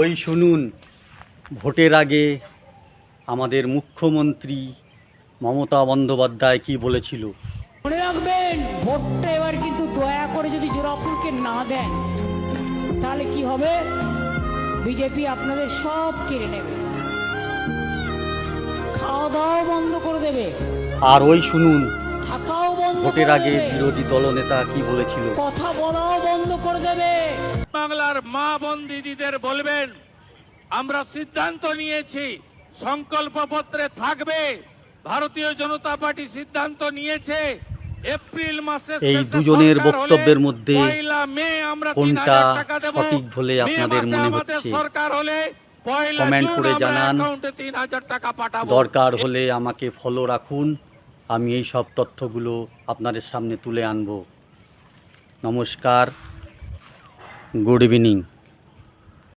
ওই শুনুন, ভোটের আগে আমাদের মুখ্যমন্ত্রী মমতা বন্দ্যোপাধ্যায় কি বলেছিল। মনে রাখবেন, ভোটটা এবার কিন্তু দয়া করে যদি জোড়াফুলকে না দেন তাহলে কি হবে? বিজেপি আপনাদের সব কেড়ে নেবে, খাওয়া দাওয়াও বন্ধ করে দেবে, আর ওই শুনুন, থাকাও বন্ধ ভোটের করে আগে দেবে, বিরোধী দলনেতা কি বলেছিল। কথা বলাও বন্ধ করে দেবে। বাংলার মা বোন দিদিদের বলবেন, আমরা সিদ্ধান্ত নিয়েছি, সংকল্পপত্রে থাকবে, ভারতীয় জনতা পার্টি সিদ্ধান্ত নিয়েছে এপ্রিল মাসের এই শেষে দুজনের সরকার বক্তব্যের হলে মধ্যে পয়লা মে আমরা কোনটা 3000 টাকা দেব। সঠিক বলে মে আপনাদের মাসে মনে আমাদের হচ্ছে সরকার হলে পয়লা কমেন্ট জুন করে আমরা জানান। অ্যাকাউন্টে 3000 টাকা পাঠাবো। দরকার হলে আমাকে ফলো রাখুন, আমি এই সব তথ্যগুলো আপনাদের সামনে তুলে আনব। নমস্কার, গুড ইভিনিং।